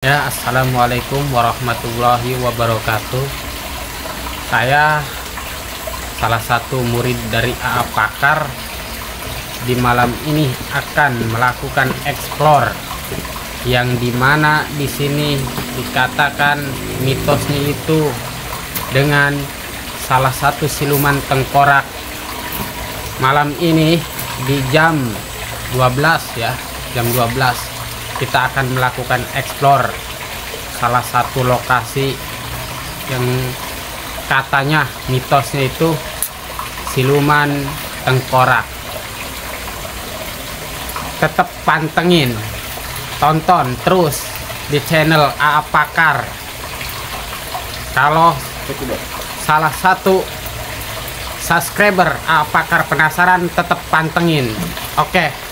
Ya, assalamualaikum warahmatullahi wabarakatuh. Saya salah satu murid dari AA Pakar. Di malam ini akan melakukan explore yang dimana di sini dikatakan mitosnya itu dengan salah satu siluman tengkorak. Malam ini di jam 12 ya, jam 12 kita akan melakukan explore salah satu lokasi yang katanya mitosnya itu siluman tengkorak. Tetap pantengin, tonton terus di channel AA Pakar. Kalau salah satu subscriber AA Pakar penasaran, tetap pantengin. Oke.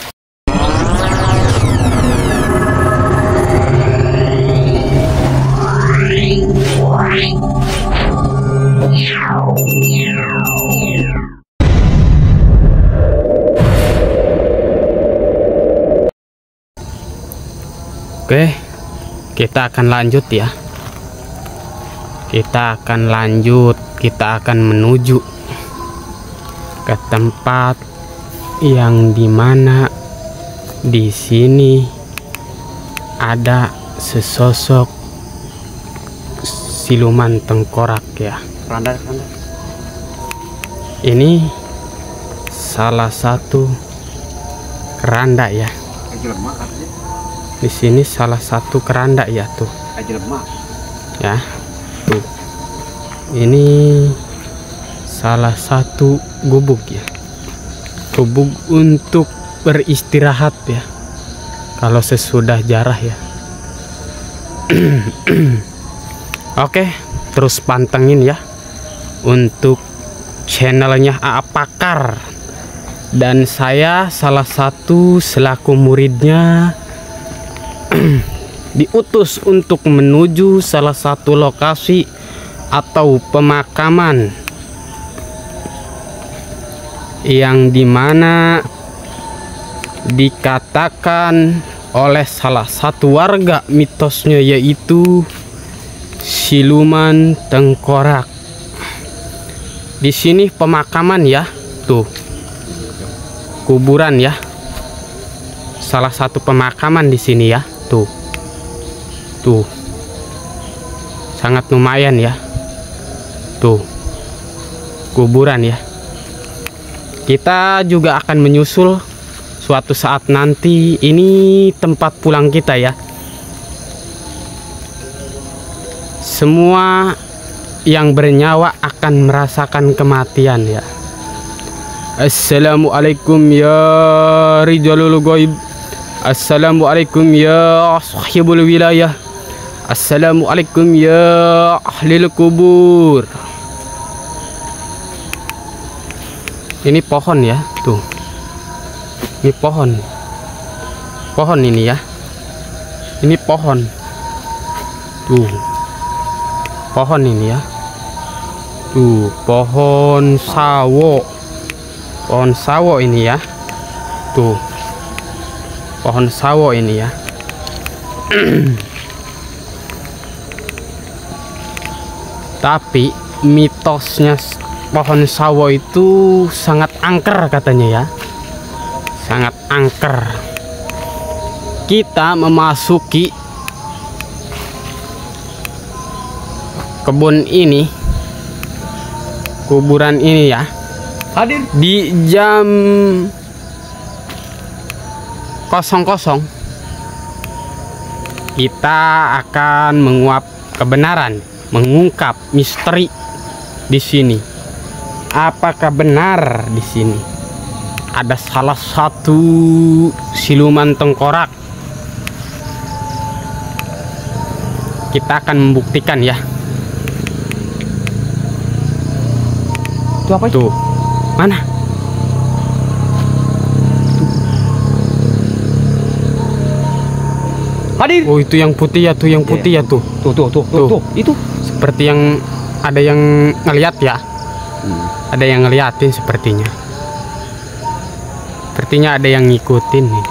Oke, kita akan lanjut ya. Kita akan menuju ke tempat yang dimana di sini ada sesosok siluman tengkorak ya. Ini salah satu keranda ya. Di sini salah satu keranda ya tuh. Ya, tuh. Ini salah satu gubuk ya. Gubuk untuk beristirahat ya. Kalau sesudah jarah ya. Oke, terus pantengin ya untuk channelnya AA Pakar. Dan saya salah satu selaku muridnya diutus untuk menuju salah satu lokasi atau pemakaman yang dimana dikatakan oleh salah satu warga mitosnya yaitu siluman tengkorak. Di sini pemakaman ya, tuh kuburan ya, salah satu pemakaman di sini ya. Tuh sangat lumayan ya, tuh kuburan ya. Kita juga akan menyusul suatu saat nanti. Ini tempat pulang kita ya. Semua yang bernyawa akan merasakan kematian ya. Assalamualaikum ya rijalul ghaib. Assalamualaikum ya sahibul wilayah. Assalamualaikum ya ahlil kubur. Ini pohon ya, tuh. Ini pohon. Pohon ini ya. Ini pohon. Tuh. Pohon ini ya. Tuh, pohon sawo. Pohon sawo ini ya. Tuh. Pohon sawo ini ya. Tapi mitosnya pohon sawo itu sangat angker katanya ya. Sangat angker. Kita memasuki kebun ini, kuburan ini ya, hadir di jam 00. Kita akan menguap kebenaran, mengungkap misteri di sini. Apakah benar di sini ada salah satu siluman tengkorak? Kita akan membuktikan ya. Itu apa? Tuh, mana? Hadir. Oh, itu yang putih ya, tuh yang putih ya tuh. Tuh. Itu seperti yang ada yang ngeliat ya. Ada yang ngeliatin sepertinya. Sepertinya ada yang ngikutin nih.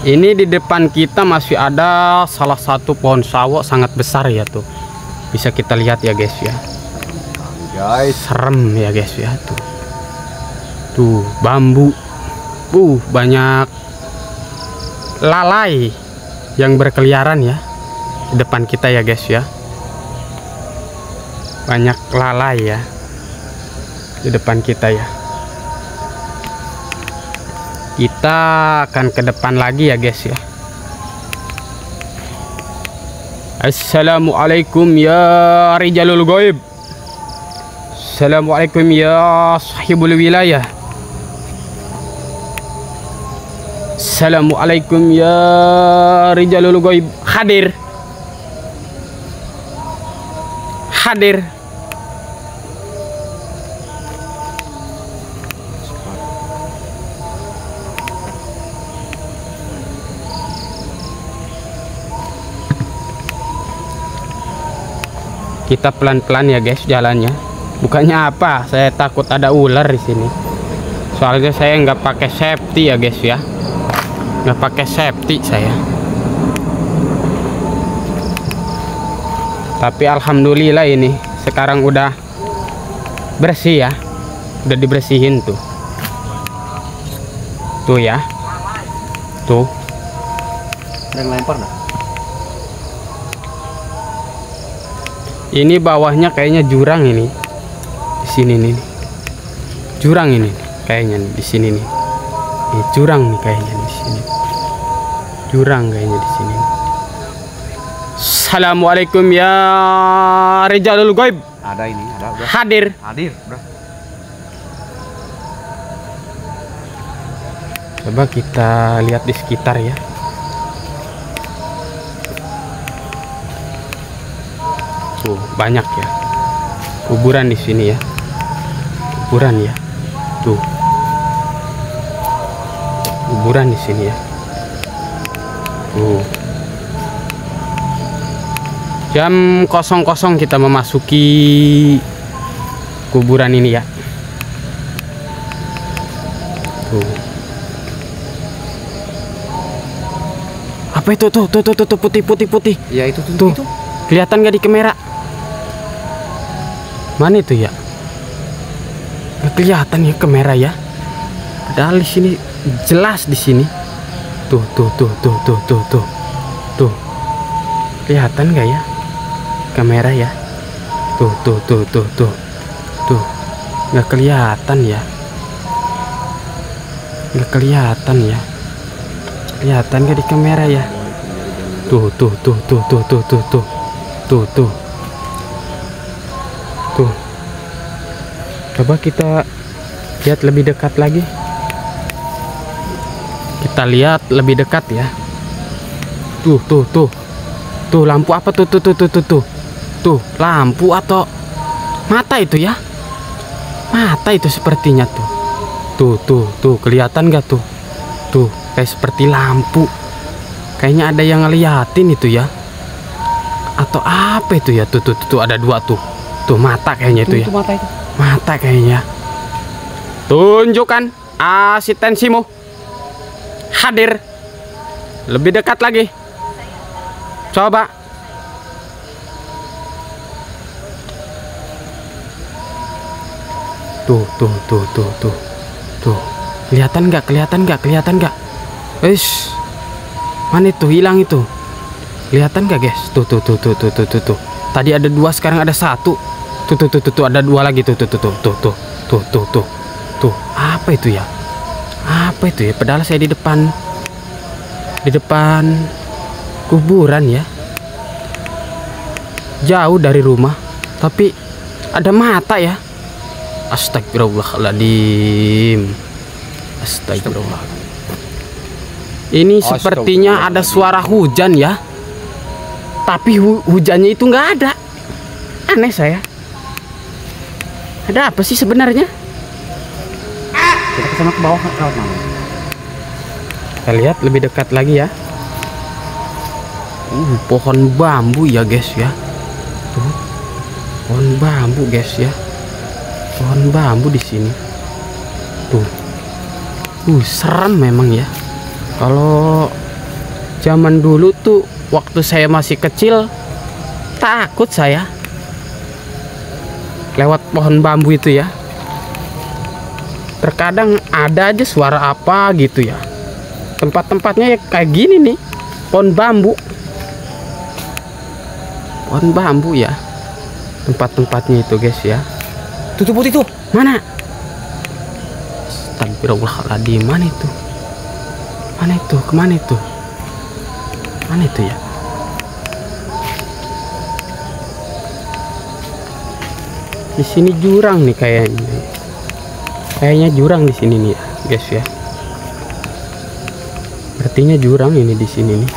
Ini di depan kita masih ada salah satu pohon sawo sangat besar ya tuh. Bisa kita lihat ya guys ya. Guys, Serem ya guys ya tuh. Tuh bambu. Banyak lalai yang berkeliaran ya di depan kita ya guys ya. Banyak lalai ya di depan kita ya. Kita akan ke depan lagi ya guys ya. Assalamualaikum ya rijalul ghaib. Assalamualaikum ya sahibul wilayah. Assalamualaikum ya rijalul ghaib. Hadir. Hadir. Kita pelan-pelan ya guys jalannya. Bukannya apa, saya takut ada ular di sini. Soalnya saya nggak pakai safety ya guys ya. Nggak pakai safety saya. Tapi alhamdulillah ini sekarang udah bersih ya. Udah dibersihin tuh. Tuh ya. Tuh. dan lempar dah. Ini bawahnya kayaknya jurang ini. Di sini nih. Jurang ini kayaknya di sini nih. Ini jurang nih kayaknya di sini. Jurang kayaknya di sini. Assalamualaikum ya rijalul ghaib. Ada ini, ada udah. Hadir. Hadir, udah. Coba kita lihat di sekitar ya. Tuh, banyak ya. Kuburan di sini ya. Kuburan ya. Tuh. Kuburan di sini ya. Tuh. Jam 00 kita memasuki kuburan ini ya. Tuh. Apa itu tuh putih. Ya itu Tuh. itu. Kelihatan nggak di kamera? Mana itu ya? Nggak kelihatan ya kamera ya. Padahal di sini jelas di sini. Tuh. Tuh. Kelihatan nggak ya? Kamera ya. Tuh. Tuh. Nggak kelihatan ya. Nggak kelihatan ya. Kelihatan nggak di kamera ya? Tuh. Coba kita lihat lebih dekat lagi. Kita lihat lebih dekat ya. Tuh lampu apa tuh? Tuh lampu atau mata itu ya? Mata itu sepertinya tuh. Tuh kelihatan nggak tuh? Tuh kayak seperti lampu. Kayaknya ada yang ngeliatin itu ya. Atau apa itu ya? Tuh ada dua tuh. Tuh mata kayaknya itu ya. Itu mata itu. Mata kayaknya. Tunjukkan asistensimu. Hadir. Lebih dekat lagi. Coba. Tuh. Kelihatan nggak? Mana itu? Hilang itu. Kelihatan nggak guys? Tuh. Tadi ada dua, sekarang ada satu. Tuh ada dua lagi tuh. Tuh. Apa itu ya? Padahal saya di depan kuburan ya. Jauh dari rumah, tapi ada mata ya. Astagfirullahaladzim. Astagfirullah. Ini sepertinya ada suara hujan ya. Tapi hujannya itu nggak ada. Aneh saya. Ada apa sih sebenarnya? Kita kesana ke bawah kalau mau. Kita lihat lebih dekat lagi ya. Pohon bambu ya guys ya. Tuh. Pohon bambu guys ya. Pohon bambu di sini. Tuh. Serem memang ya. Kalau Zaman dulu tuh waktu saya masih kecil takut saya lewat pohon bambu itu ya. Terkadang ada aja suara apa gitu ya. Tempat-tempatnya ya kayak gini nih, pohon bambu. Pohon bambu ya. Tempat-tempatnya itu guys ya. Tutup putih tuh. Mana? Astagfirullahaladzim, mana itu? Mana itu? Kemana itu? Mana itu ya? Di sini jurang nih kayaknya. Kayaknya jurang di sini nih ya, guys ya. Artinya jurang ini di sini nih.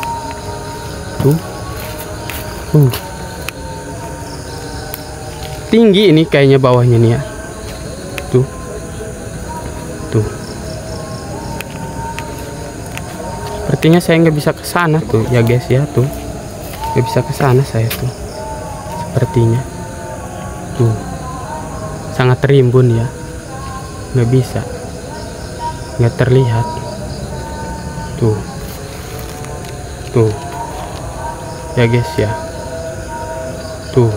Tuh. Tinggi ini kayaknya bawahnya nih ya. Tuh. Sepertinya saya nggak bisa ke sana tuh ya guys ya, tuh nggak bisa ke sana saya tuh. Sepertinya tuh sangat terimbun ya, nggak bisa, nggak terlihat. Tuh ya guys ya. Tuh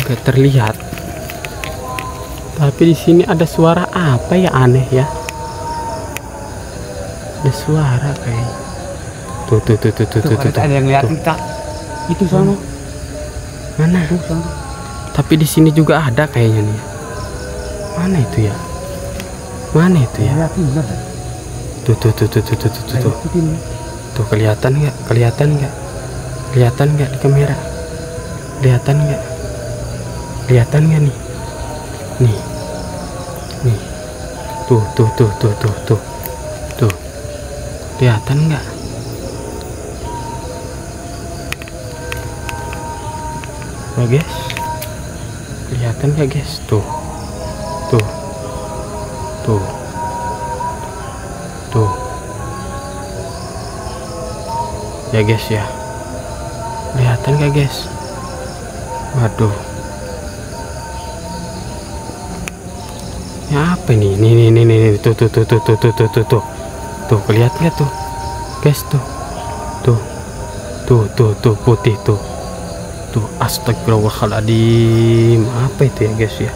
nggak terlihat. Tapi di sini ada suara apa ya, aneh ya. Ada suara kayak tuh. Ada yang lihat kita. Itu sana. Mana? Tapi di sini juga ada kayaknya nih. Mana itu ya? Mana itu ya? Tuh. Tuh kelihatan nggak? Kelihatan nggak di kamera? Kelihatan nggak nih? Nih. Tuh. Kelihatan nggak? Oh guys, kelihatan nggak guys? Tuh. Ya guys ya, kelihatan nggak guys? Waduh, ya apa nih? Nih, tuh, kelihatan nggak tuh, guys? Tuh, putih tuh. Astagfirullahaladzim. Apa itu ya guys ya?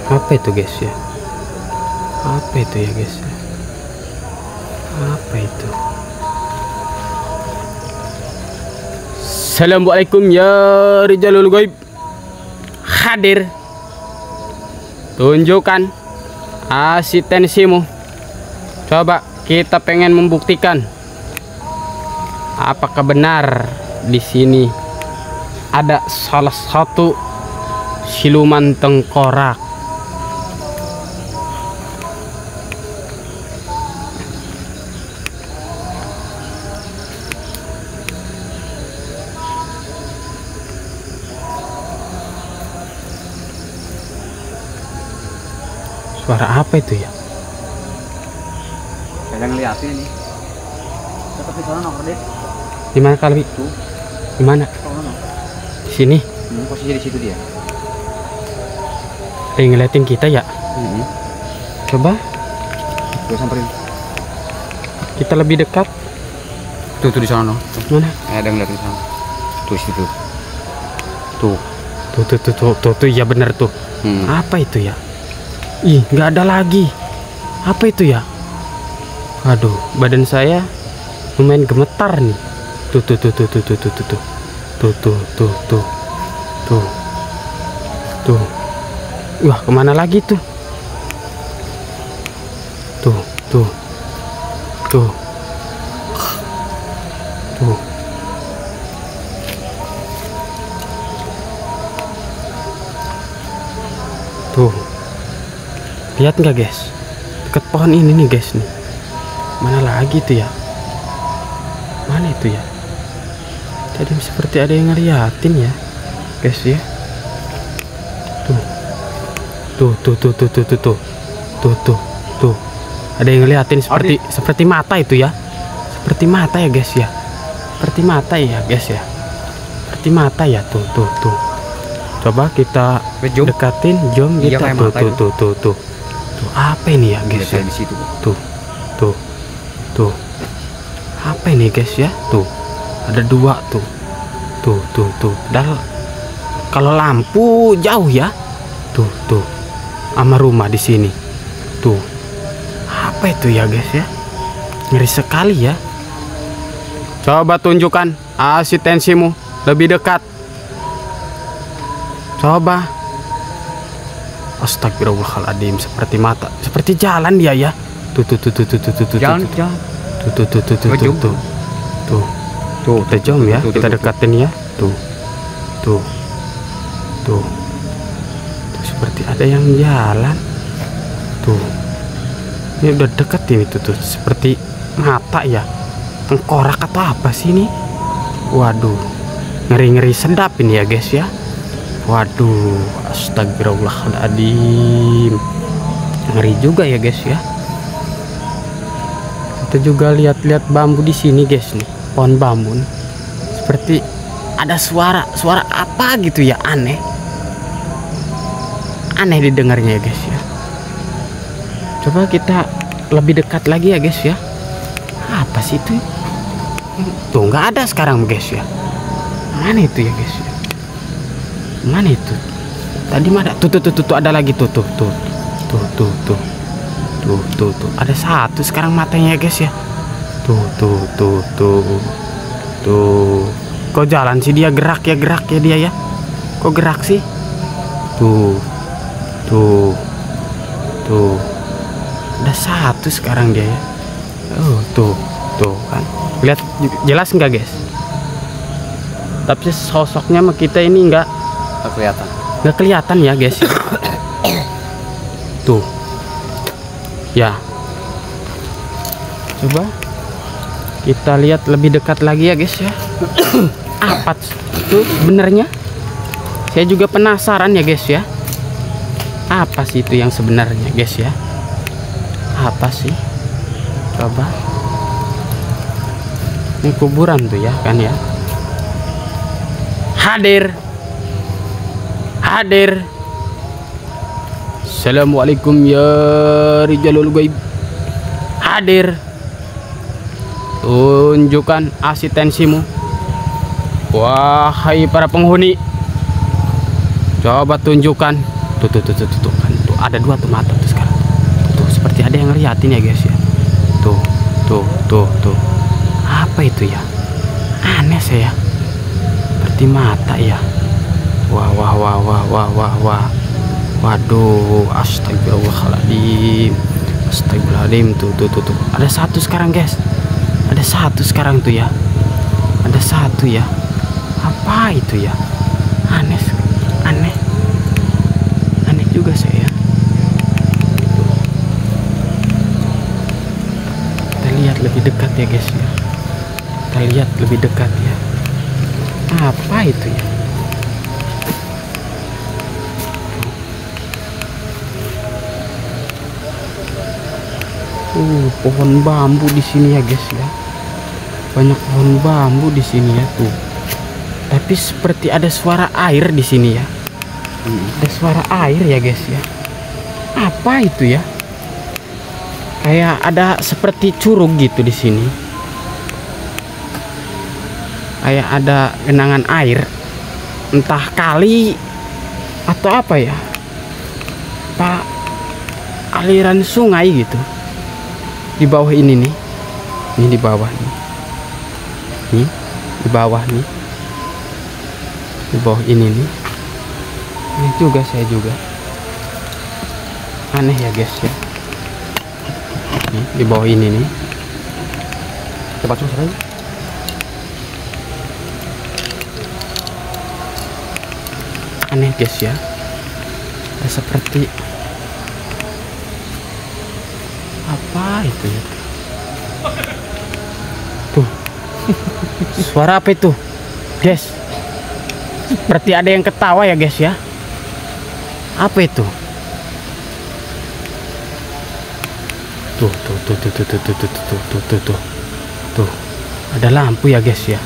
Apa itu ya guys ya? Apa itu? Assalamualaikum ya Rijalul Ghaib. Hadir. Tunjukkan asistensimu. Coba kita pengen membuktikan apakah benar di sini ada salah satu siluman tengkorak. Suara apa itu ya? Ada ngeliatin nih. Tetap di sana nomor deh. Di mana kali? Tuh. Di mana? Di sini. Posisi di situ dia. Dia ngeliatin kita ya? Coba. Gue samperin. Kita lebih dekat. Tuh di sana. Mana? Ada ngeliatin sana. Tuh situ. Tuh, ya bener tuh. Apa itu ya? Ih, nggak ada lagi. Apa itu ya? Aduh, badan saya lumayan gemetar nih. Tuh. Wah, kemana lagi tuh? Tuh. Lihat nggak guys? Dekat pohon ini nih guys nih. Mana lagi tuh ya? Mana itu ya? Tadi seperti ada yang ngeliatin ya, guys ya. Tuh. Ada yang ngeliatin seperti mata itu ya. Seperti mata ya guys ya. Seperti mata ya guys ya. Seperti mata ya tuh. Coba kita dekatin, jom kita tuh. Tuh apa ini ya guys ya? Di situ. Tuh. Tuh. Tuh. Apa ini guys ya? Tuh. Ada 2 tuh. Tuh. Padahal kalau lampu jauh ya. Tuh. Sama rumah di sini. Tuh. Apa itu ya guys ya? Ngeri sekali ya. Coba tunjukkan asistensimu lebih dekat. Coba. Astagfirullahaladzim, seperti mata, seperti jalan dia ya. Tuh. Jalan. Tuh, kita jom ya, kita dekatin ya. Tuh. Seperti ada yang jalan. Tuh. Ini udah deket ini tuh, seperti mata ya. Tengkorak atau apa sih ini? Waduh, ngeri sedap ini ya guys ya. Waduh, astagfirullahaladzim, ngeri juga ya guys ya. Kita juga lihat bambu di sini guys nih, pohon bambu nih. Seperti ada suara apa gitu ya, aneh didengarnya ya guys ya. Coba kita lebih dekat lagi ya guys ya. Apa sih itu? Tuh nggak ada sekarang guys ya. Mana itu ya guys ya? Mana itu? Tadi mana? Tuh ada lagi tuh. Ada 1 sekarang matanya ya guys ya. Tuh. Kok jalan sih dia, gerak ya dia ya. Kok gerak sih? Tuh. Ada 1 sekarang dia ya. Oh, tuh kan. Lihat jelas nggak guys? Tapi sosoknya sama kita ini nggak kelihatan ya guys. Tuh. Ya. Coba kita lihat lebih dekat lagi ya guys ya. Apa tuh sebenarnya? Saya juga penasaran ya guys ya. Apa sih itu yang sebenarnya guys ya? Apa sih? Coba. Ini kuburan tuh ya kan ya. Hadir. Assalamualaikum ya rijalul gaib. Hadir. Tunjukkan asistensimu, wahai para penghuni. Coba tunjukkan. Tuh kan. Tuh ada 2 tuh mata tuh sekarang. Tuh seperti ada yang ngeliatin ya guys ya. Tuh. Apa itu ya? Aneh saya. Seperti mata ya. Wah. Waduh, astagfirullahaladzim. Tuh. Ada 1 sekarang guys. Ada 1 sekarang tuh ya. Ada 1 ya. Apa itu ya? Aneh juga saya. Kita lihat lebih dekat ya guys ya. Kita lihat lebih dekat ya. Apa itu ya? Pohon bambu di sini ya guys ya. Banyak pohon bambu di sini ya tuh. Tapi seperti ada suara air di sini ya. Ada suara air ya guys ya. Apa itu ya? Kayak ada seperti curug gitu di sini. Kayak ada genangan air. Entah kali atau apa ya? Pak, aliran sungai gitu. Di bawah ini nih. Ini di bawah nih. Nih, di bawah nih. Di bawah ini nih. Ini juga saya juga. Aneh ya guys ya. Nih, di bawah ini nih. Coba susah aja. Aneh guys ya. Seperti apa itu ya? Tuh. Suara apa itu? Guys. Seperti ada yang ketawa ya guys ya. Apa itu? Tuh. Tuh. Ada lampu ya guys ya.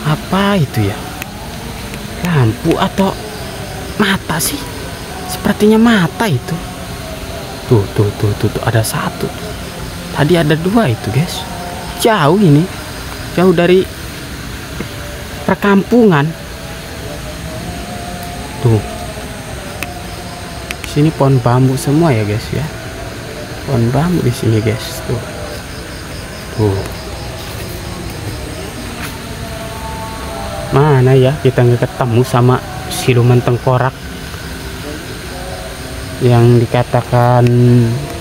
Apa itu ya? Lampu atau mata sih? Sepertinya mata itu. Tuh. Ada 1. Tadi ada 2 itu guys. Jauh ini. Jauh dari perkampungan. Tuh. Sini pohon bambu semua ya guys ya. Pohon bambu di sini guys. Tuh. Tuh. Mana ya kita nggak ketemu sama siluman tengkorak yang dikatakan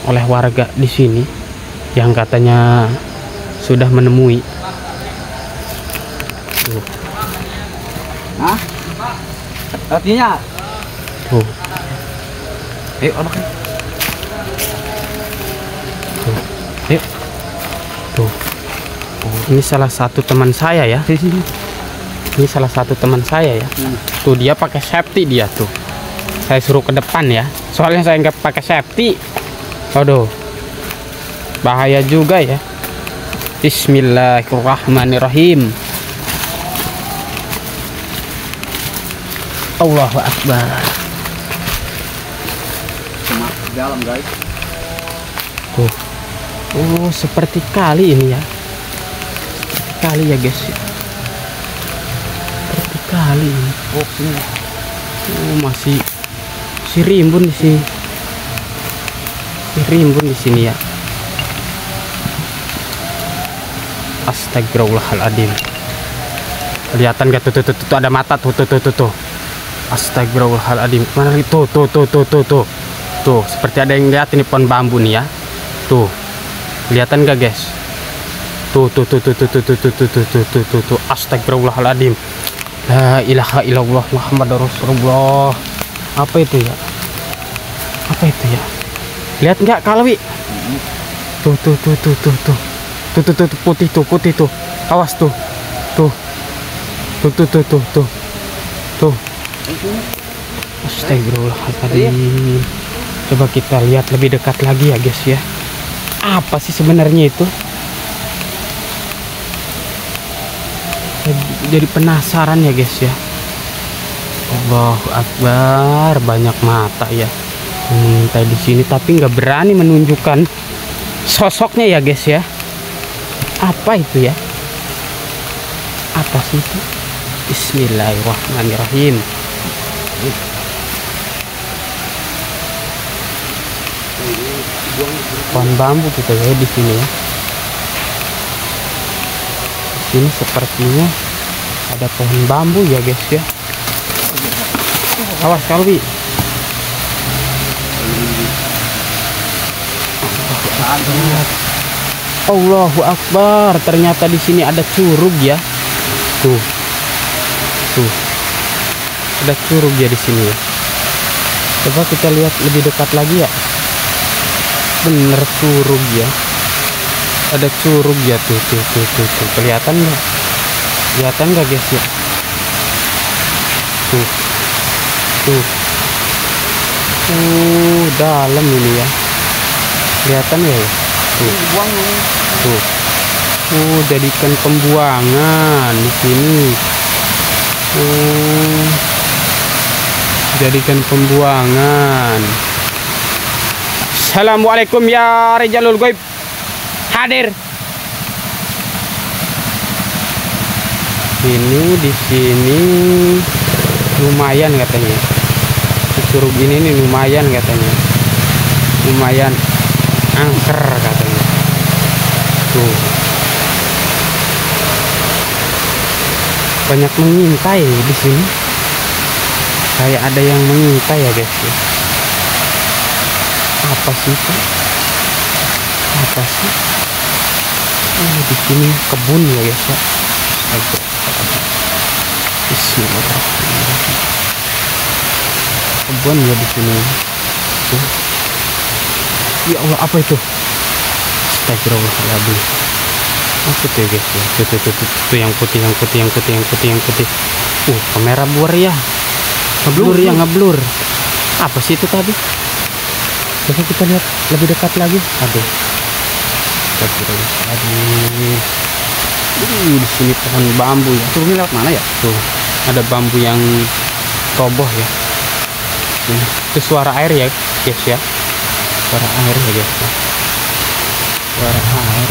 oleh warga di sini, yang katanya sudah menemui. Tuh. Hah? Artinya? Tuh. Ayo, anak. Tuh. Ayo. Tuh. Oh, ini salah satu teman saya ya. Sini. Ini salah satu teman saya ya. Tuh dia pakai safety dia tuh. Saya suruh ke depan ya. Soalnya saya nggak pakai safety. Aduh. Bahaya juga ya. Bismillahirrahmanirrahim. Allahu Akbar. Cuma dalam guys. Tuh. Oh, seperti kali ini ya. Seperti kali ya guys. Seperti kali ini. Oh, sini. Oh, masih si rimbun di sini. Si rimbun di sini ya. Astagfirullahaladzim. Kelihatan gak tuh, tuh ada mata tuh. Astagfirullahaladzim. Mana nih? Tuh. Tuh, seperti ada yang lihat ini pohon bambu nih ya. Tuh. Kelihatan gak guys? Tuh. Astagfirullahaladzim. La ilaha illallah Muhammadur Rasulullah. Apa itu ya? Lihat nggak Kalwi? Tuh. Putih tuh. Awas tuh. Tuh. Astagfirullahaladzim. Coba kita lihat lebih dekat lagi ya guys ya. Apa sih sebenarnya itu? Jadi penasaran ya guys ya. Allahu Akbar, banyak mata ya mengintai di sini, tapi nggak berani menunjukkan sosoknya ya guys ya. Apa itu ya? Apa sih itu? Bismillahirrahmanirrahim. Pohon bambu kita ya di sini ya. Ini sepertinya ada pohon bambu ya guys ya. Awas Kalwi. Allahu Akbar. Ternyata di sini ada curug ya. Tuh. Ada curug ya di sini ya. Coba kita lihat lebih dekat lagi ya. Bener curug ya. Ada curug ya tuh. Kelihatan nggak? Kelihatan nggak guys ya? Tuh. Dalam ini ya. Kelihatan ya? Tuh. Jadikan pembuangan di sini. Jadikan pembuangan. Assalamualaikum ya Rijalul Ghaib. Hadir. Ini di sini lumayan katanya. Curug ini nih lumayan katanya. Lumayan angker katanya. Tuh. Banyak mengintai di sini. Kayak ada yang mengintai ya guys ya. Apa sih itu? Apa sih? Di sini kebun ya guys ya. Bismillahirrahmanirrahim. Kebun ya di sini. Tuh. Ya Allah, apa itu? Astagfirullahaladzim. Apa itu ya guys ya? Tuh yang putih. Kamera blur ya. Ngeblur. Apa sih itu tadi? Coba kita lihat lebih dekat lagi. Aduh. Astagfirullahaladzim. Di sini pohon bambu ya. Turunnya lewat mana ya? Tuh, ada bambu yang roboh ya. Itu suara air ya guys ya. Suara air ya guys ya. suara air.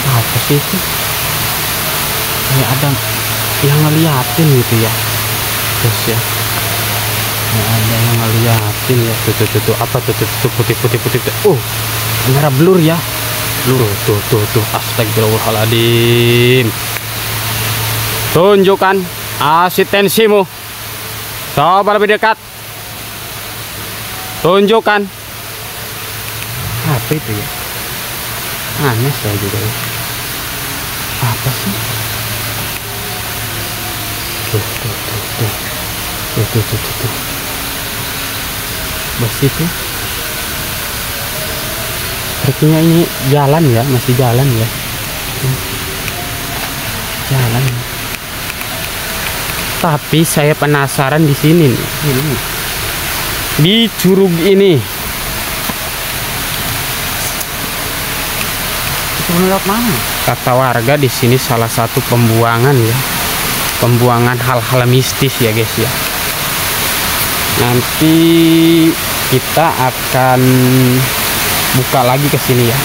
Apa sih itu? Kayak ada yang ngeliatin gitu ya, terus ya. Kayak ada yang ngeliatin ya. Tuh, apa tuh putih. Kamera blur ya. Tuh. Astagfirullahaladzim. Tunjukkan asistensimu. Coba lebih dekat. Tunjukkan. Apa itu ya? Aneh saya juga ya. Apa sih? Tuh. Bos itu. Sepertinya ini jalan ya, masih jalan ya. Jalan. Tapi saya penasaran di sini nih. Di curug ini. Itu lewat mana? Kata warga di sini salah satu pembuangan ya. Pembuangan hal-hal mistis ya guys ya. Nanti kita akan buka lagi ke sini ya.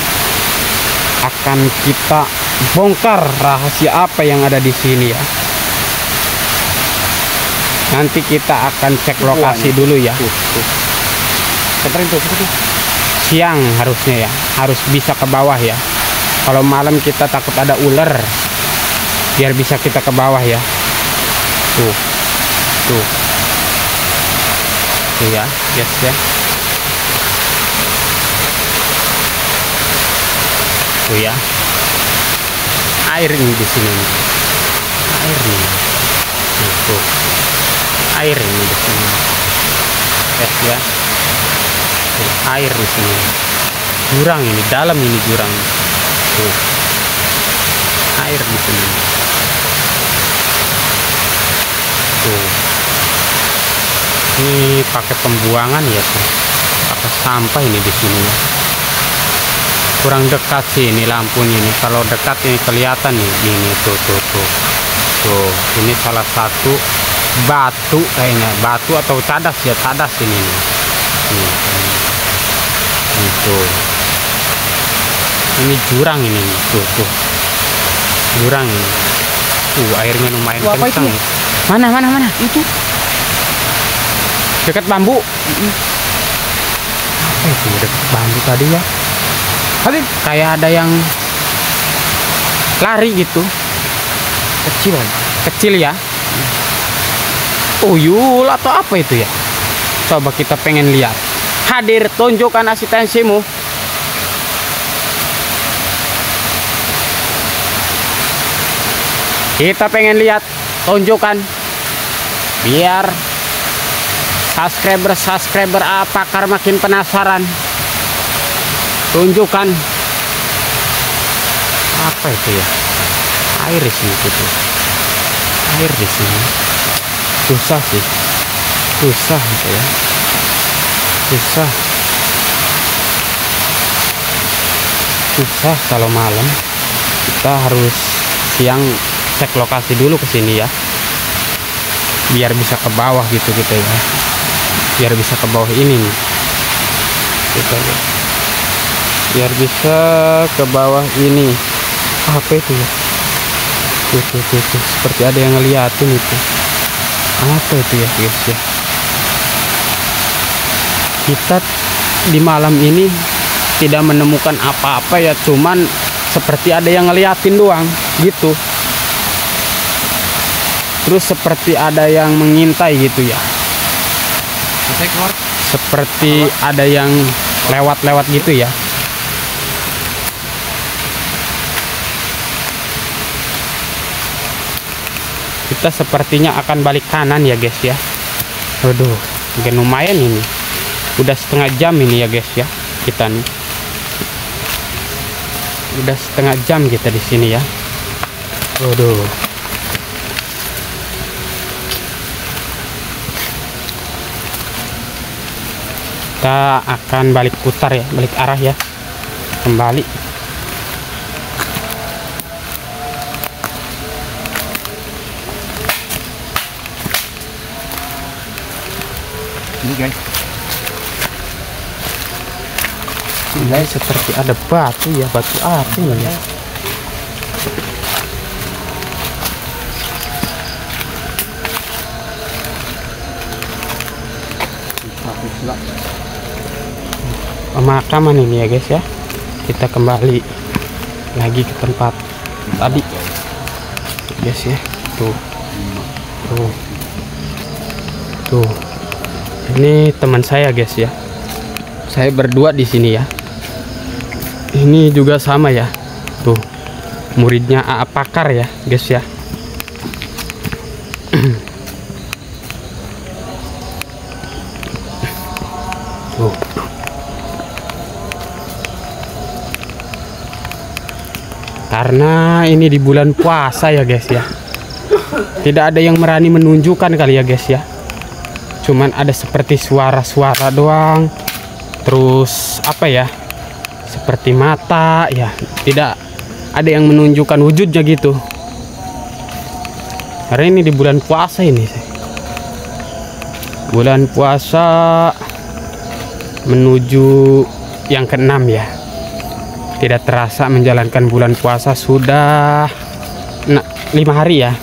Akan kita bongkar rahasia apa yang ada di sini ya. Nanti kita akan cek lokasi dulu ya. Seperti itu. Siang harusnya ya. Harus bisa ke bawah ya. Kalau malam kita takut ada ular. Biar bisa kita ke bawah ya. Tuh ya, yes ya. Tuh ya. Air ini di sini. Air nih. Tuh. Air ini di sini. Yes ya. Tuh, air di sini. Jurang ini, dalam ini jurang. Tuh. Air di sini. Tuh. Ini pakai pembuangan ya tuh. Pakai sampah ini di sini ya. Kurang dekat sih ini lampunya ini. Kalau dekat ini kelihatan nih. Ini tuh. Tuh, ini salah satu batu kayaknya. Batu atau cadas ya, cadas ini nih. Itu. Ini jurang ini. Tuh. Jurang ini. Tuh, airnya lumayan kencang. Ya? Mana? Itu. Dekat bambu. Apa itu dekat bambu tadi ya? Kayak ada yang lari gitu. Kecil ya. Uyul atau apa itu ya? Coba kita pengen lihat. Hadir, tunjukkan asistensimu. Kita pengen lihat, tunjukkan. Biar subscriber apakah makin penasaran. Tunjukkan. Apa itu ya? Air di sini gitu. Air di sini. Susah sih. Susah gitu ya. Susah kalau malam. Kita harus siang cek lokasi dulu ke sini ya. Biar bisa ke bawah gitu kita ya. Biar bisa ke bawah ini nih. Kita lihat. Biar bisa ke bawah ini. Apa itu ya? Tuh. Seperti ada yang ngeliatin itu. Apa itu ya guys ya? Kita di malam ini tidak menemukan apa-apa ya. Cuman seperti ada yang ngeliatin doang gitu. Terus seperti ada yang mengintai gitu ya. Seperti ada yang lewat-lewat gitu ya. Kita sepertinya akan balik kanan ya guys ya. Aduh, lumayan ini. Udah setengah jam ini ya guys ya. Kita nih. Udah setengah jam kita di sini ya. Aduh. Kita akan balik putar ya, balik arah ya. Kembali. Ini guys. Ini seperti ada batu ya, batu api ya. Pemakaman ini ya guys ya. Kita kembali lagi ke tempat tadi guys ya. Tuh ini teman saya guys ya. Saya berdua di sini ya. Ini juga sama ya. Tuh muridnya AA Pakar ya guys ya. Tuh. Karena ini di bulan puasa ya guys ya. Tidak ada yang berani menunjukkan kali ya guys ya. Cuman ada seperti suara-suara doang. Terus apa ya? Seperti mata ya. Tidak ada yang menunjukkan wujudnya gitu. Karena ini di bulan puasa ini. Bulan puasa menuju yang ke-6 ya. Tidak terasa menjalankan bulan puasa sudah 5 hari ya.